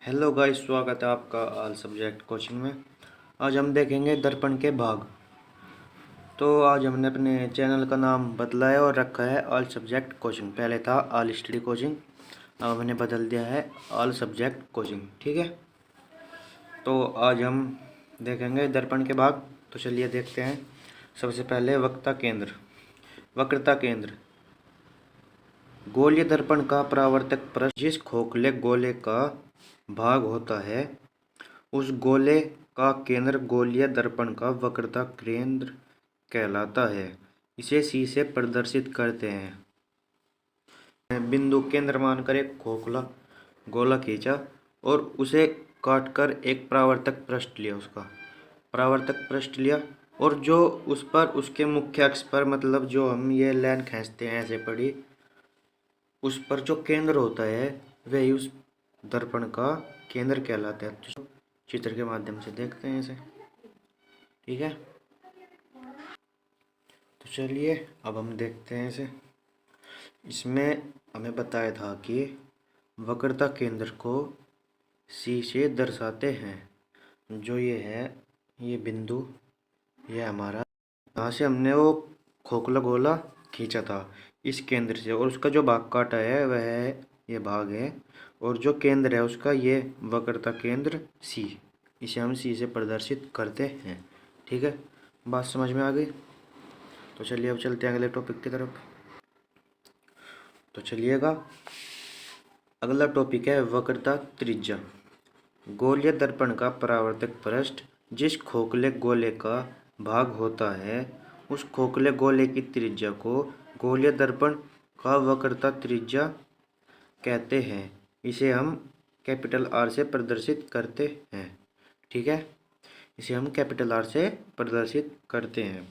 Hello guys, स्वागत है आपका ऑल सब्जेक्ट कोचिंग में। आज हम देखेंगे दर्पण के भाग। तो आज हमने अपने चैनल का नाम बदला है और रखा है ऑल सब्जेक्ट कोचिंग। पहले था ऑल स्टडी कोचिंग, अब हमने बदल दिया है ऑल सब्जेक्ट कोचिंग। ठीक है, तो आज हम देखेंगे दर्पण के भाग। तो चलिए देखते हैं। सबसे पहले वक्रता केंद्र। वक्रता केंद्र गोलीय दर्पण का परावर्तक पृष्ठ जिस खोखले गोले का भाग होता है उस गोले का केंद्र गोलीय दर्पण का वक्रता केंद्र कहलाता है। इसे सी से प्रदर्शित करते हैं। बिंदु केंद्र मानकर एक खोखला गोला खींचा और उसे काटकर एक परावर्तक पृष्ठ लिया। उसका परावर्तक पृष्ठ लिया और जो उस पर उसके मुख्य अक्ष पर, मतलब जो हम ये लाइन खींचते हैं ऐसे पड़ी, उस पर जो केंद्र होता है वही उस दर्पण का केंद्र कहलाता है। तो चित्र के माध्यम से देखते हैं इसे। ठीक है, तो चलिए अब हम देखते हैं इसे। इसमें हमें बताया था कि वक्रता केंद्र को सी से दर्शाते हैं। जो ये है, ये बिंदु, ये हमारा, यहाँ से हमने वो खोखला गोला खींचा था इस केंद्र से, और उसका जो भाग काटा है वह है ये भाग है, और जो केंद्र है उसका ये वक्रता केंद्र सी। इसे हम सी से प्रदर्शित करते हैं। ठीक है, बात समझ में आ गई। तो चलिए अब चलते हैं अगले टॉपिक की तरफ। तो चलिएगा, अगला टॉपिक है वक्रता त्रिज्या। गोलीय दर्पण का परावर्तक पृष्ठ जिस खोखले गोले का भाग होता है उस खोखले गोले की त्रिज्या को गोलीय दर्पण का वक्रता त्रिज्या कहते हैं। इसे हम कैपिटल आर से प्रदर्शित करते हैं। ठीक है, इसे हम कैपिटल आर से प्रदर्शित करते हैं।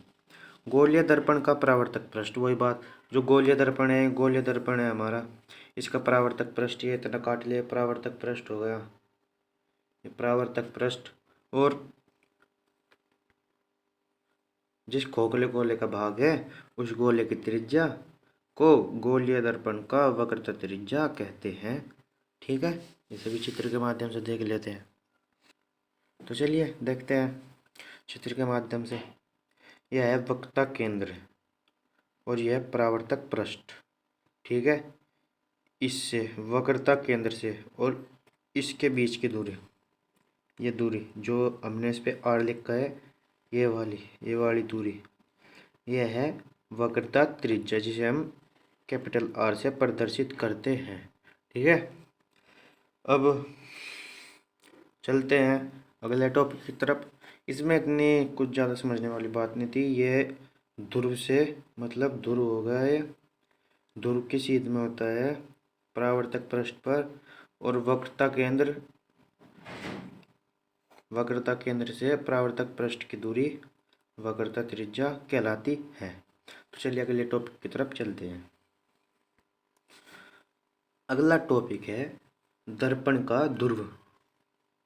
गोलीय दर्पण का परावर्तक पृष्ठ, वही बात, जो गोलीय दर्पण है, गोलीय दर्पण है हमारा, इसका परावर्तक पृष्ठ ये इतना काट लिया, परावर्तक पृष्ठ हो गया ये परावर्तक पृष्ठ, और जिस खोखले गोले का भाग है उस गोले की त्रिज्या को गोलीय दर्पण का वक्रता त्रिज्या कहते हैं। ठीक है, इसे भी चित्र के माध्यम से देख लेते हैं। तो चलिए देखते हैं चित्र के माध्यम से। यह है वक्रता केंद्र और यह है परावर्तक पृष्ठ। ठीक है, इससे वक्रता केंद्र से और इसके बीच की दूरी, ये दूरी जो हमने इस पे आर लिखा है, ये वाली दूरी, यह है वक्रता त्रिज्या, जिसे हम कैपिटल आर से प्रदर्शित करते हैं। ठीक है, अब चलते हैं अगले टॉपिक की तरफ। इसमें इतनी कुछ ज़्यादा समझने वाली बात नहीं थी। ये ध्रुव से, मतलब ध्रुव होगा, ये ध्रुव की सीध में होता है परावर्तक पृष्ठ पर, और वक्रता केंद्र से परावर्तक पृष्ठ की दूरी वक्रता त्रिज्या कहलाती है। तो चलिए अगले टॉपिक की तरफ चलते हैं। अगला टॉपिक है दर्पण का ध्रुव।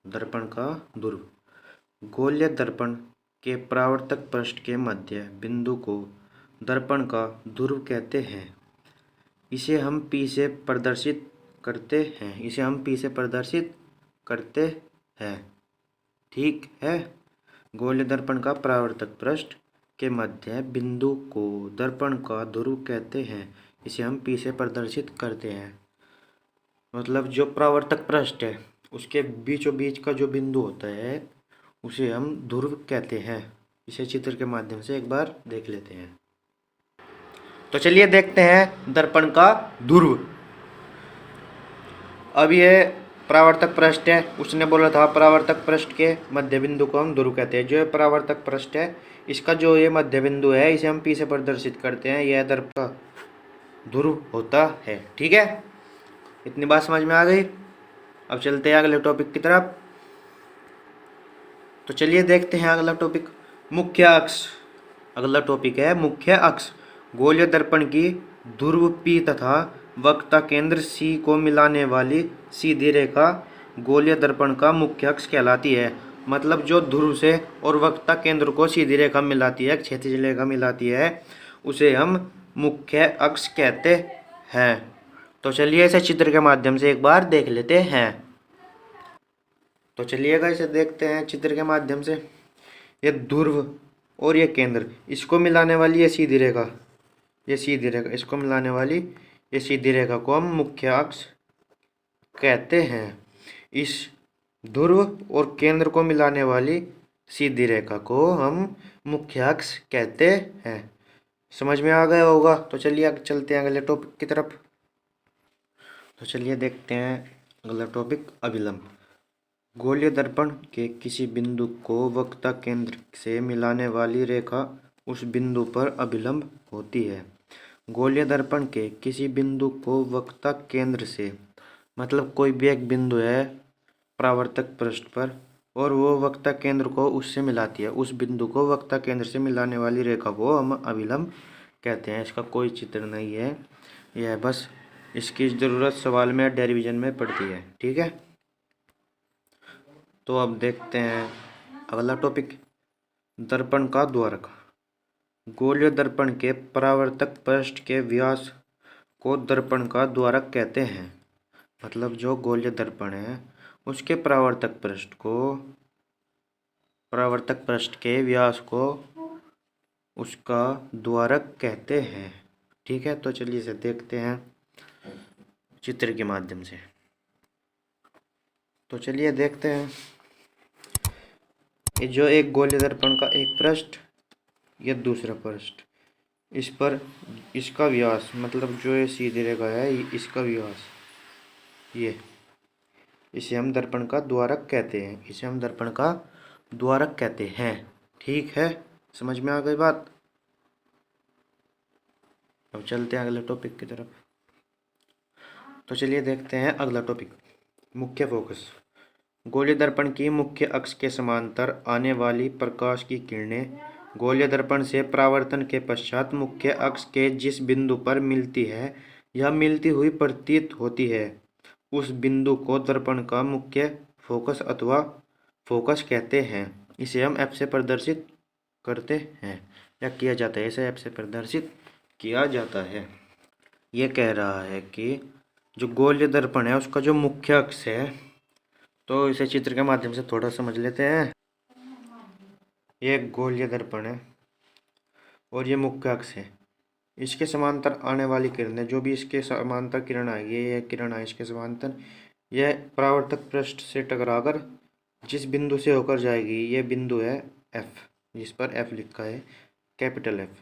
दर्पण का ध्रुव गोलीय दर्पण के परावर्तक पृष्ठ के मध्य बिंदु को दर्पण का ध्रुव कहते हैं। इसे हम P से प्रदर्शित करते हैं। ठीक है, गोलीय दर्पण का परावर्तक पृष्ठ के मध्य बिंदु को दर्पण का ध्रुव कहते हैं। इसे हम P से प्रदर्शित करते हैं। मतलब जो परावर्तक पृष्ठ है उसके बीचों बीच का जो बिंदु होता है उसे हम ध्रुव कहते हैं। इसे चित्र के माध्यम से एक बार देख लेते हैं। तो चलिए देखते हैं दर्पण का ध्रुव। अब ये परावर्तक पृष्ठ है, उसने बोला था परावर्तक पृष्ठ के मध्य बिंदु को हम ध्रुव कहते हैं। जो परावर्तक पृष्ठ है इसका जो ये मध्य बिंदु है इसे हम P से प्रदर्शित करते हैं। यह दर्पण का ध्रुव होता है। ठीक है, इतनी बात समझ में आ गई। अब चलते हैं अगले टॉपिक की तरफ। तो चलिए देखते हैं अगला टॉपिक, मुख्य अक्ष। अगला टॉपिक है मुख्य अक्ष। गोलीय दर्पण की ध्रुव P तथा वक्रता केंद्र C को मिलाने वाली सीधी रेखा गोलीय दर्पण का मुख्य अक्ष कहलाती है। मतलब जो ध्रुव से और वक्रता केंद्र को सीधी रेखा मिलाती है, क्षैतिज रेखा मिलाती है, उसे हम मुख्य अक्ष कहते हैं। तो चलिए इसे चित्र के माध्यम से एक बार देख लेते हैं। तो चलिएगा इसे देखते हैं चित्र के माध्यम से। ये ध्रुव और ये केंद्र, इसको मिलाने वाली ये सीधी रेखा, ये सीधी रेखा, इसको मिलाने वाली ये सीधी रेखा को हम मुख्य अक्ष कहते हैं। इस ध्रुव और केंद्र को मिलाने वाली सीधी रेखा को हम मुख्य अक्ष कहते हैं। समझ में आ गया होगा। तो चलिए चलते हैं अगले टॉपिक की तरफ। तो चलिए देखते हैं अगला टॉपिक, अभिलंब। गोलीय दर्पण के किसी बिंदु को वक्रता केंद्र से मिलाने वाली रेखा उस बिंदु पर अभिलंब होती है। गोलीय दर्पण के किसी बिंदु को वक्रता केंद्र से, मतलब कोई भी एक बिंदु है परावर्तक पृष्ठ पर और वो वक्रता केंद्र को उससे मिलाती है, उस बिंदु को वक्रता केंद्र से मिलाने वाली रेखा को हम अभिलंब कहते हैं। इसका कोई चित्र नहीं है, यह बस इसकी ज़रूरत सवाल में डेरिवेशन में पड़ती है। ठीक है, तो अब देखते हैं अगला टॉपिक, दर्पण का द्वारक। गोलीय दर्पण के परावर्तक पृष्ठ के व्यास को दर्पण का द्वारक कहते हैं। मतलब जो गोलीय दर्पण है उसके परावर्तक पृष्ठ के व्यास को उसका द्वारक कहते हैं। ठीक है, तो चलिए इसे देखते हैं चित्र के माध्यम से। तो चलिए देखते हैं, ये जो एक गोलीय दर्पण का एक पृष्ठ, ये दूसरा पृष्ठ, इस पर इसका व्यास, मतलब जो ये सीधी रेखा है इसका व्यास, ये इसे हम दर्पण का द्वारक कहते हैं, इसे हम दर्पण का द्वारक कहते हैं। ठीक है, समझ में आ गई बात। अब चलते हैं अगले टॉपिक की तरफ। तो चलिए देखते हैं अगला टॉपिक, मुख्य फोकस। गोलीय दर्पण की मुख्य अक्ष के समांतर आने वाली प्रकाश की किरणें गोलीय दर्पण से परावर्तन के पश्चात मुख्य अक्ष के जिस बिंदु पर मिलती है या मिलती हुई प्रतीत होती है, उस बिंदु को दर्पण का मुख्य फोकस अथवा फोकस कहते हैं। इसे हम एफ से प्रदर्शित करते हैं या किया जाता है, इसे एफ से प्रदर्शित किया जाता है। ये कह रहा है कि जो गोलीय दर्पण है उसका जो मुख्य अक्ष है, तो इसे चित्र के माध्यम से थोड़ा समझ लेते हैं। ये एक गोलीय दर्पण है और ये मुख्य अक्ष है। इसके समांतर आने वाली किरणें, जो भी इसके समांतर किरण आएगी, ये किरण है इसके समांतर, यह परावर्तक पृष्ठ से टकराकर जिस बिंदु से होकर जाएगी, ये बिंदु है एफ, जिस पर एफ लिखा है, कैपिटल एफ,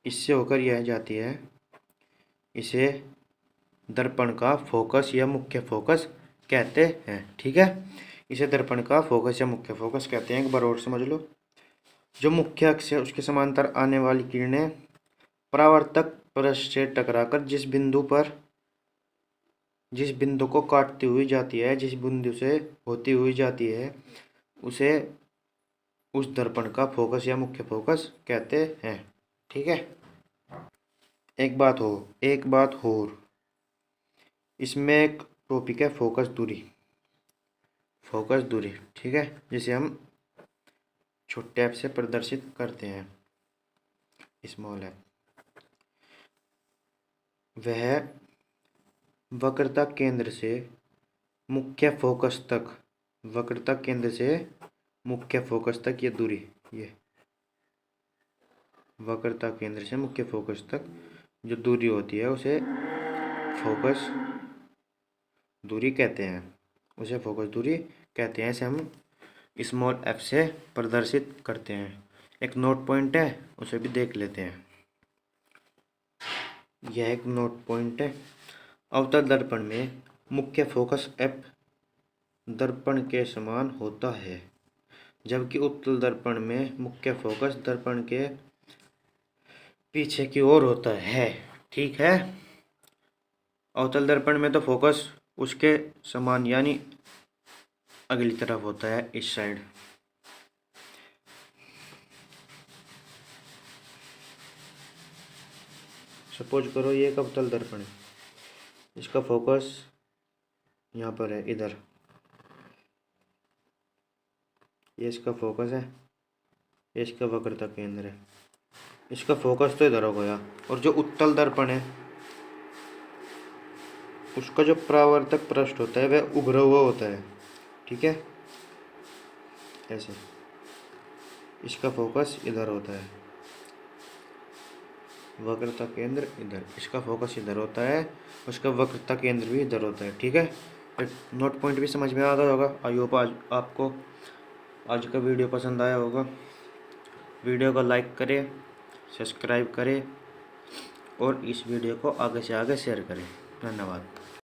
इससे होकर यह जाती है। इसे दर्पण का फोकस या मुख्य फोकस कहते हैं। ठीक है, इसे दर्पण का फोकस या मुख्य फोकस कहते हैं। एक बार और समझ लो, जो मुख्य अक्ष है उसके समांतर आने वाली किरणें परावर्तक पृष्ठ से टकराकर जिस बिंदु को काटती हुई जाती है, जिस बिंदु से होती हुई जाती है, उसे उस दर्पण का फोकस या मुख्य फोकस कहते हैं। ठीक है, एक बात और, इसमें एक टॉपिक है फोकस दूरी। ठीक है, जिसे हम छोटे एफ से प्रदर्शित करते हैं, स्मॉल एफ। वह वक्रता केंद्र से मुख्य फोकस तक, ये दूरी, ये वक्रता केंद्र से मुख्य फोकस तक जो दूरी होती है उसे फोकस दूरी कहते हैं, इसे हम स्मॉल एफ से प्रदर्शित करते हैं। एक नोट पॉइंट है, उसे भी देख लेते हैं। यह एक नोट पॉइंट है। अवतल दर्पण में मुख्य फोकस एफ दर्पण के समान होता है, जबकि उत्तल दर्पण में मुख्य फोकस दर्पण के पीछे की ओर होता है। ठीक है, अवतल दर्पण में तो फोकस उसके समान यानी अगली तरफ होता है, इस साइड। सपोज करो ये एक अवतल दर्पण है, इसका फोकस यहाँ पर है, इधर, ये इसका फोकस है, ये इसका वक्रता केंद्र है, इसका फोकस तो इधर हो गया। और जो उत्तल दर्पण है, उसका जो परावर्तक पृष्ठ होता है वह उभरा हुआ होता है। ठीक है, ऐसे इसका फोकस इधर होता है, वक्रता केंद्र इधर, इसका फोकस इधर होता है, उसका वक्रता केंद्र भी इधर होता है। ठीक है, एक नोट पॉइंट भी समझ में आ गया होगा। आई होप आज आपको आज का वीडियो पसंद आया होगा। वीडियो को लाइक करें, सब्सक्राइब करें और इस वीडियो को आगे से आगे शेयर करें। धन्यवाद।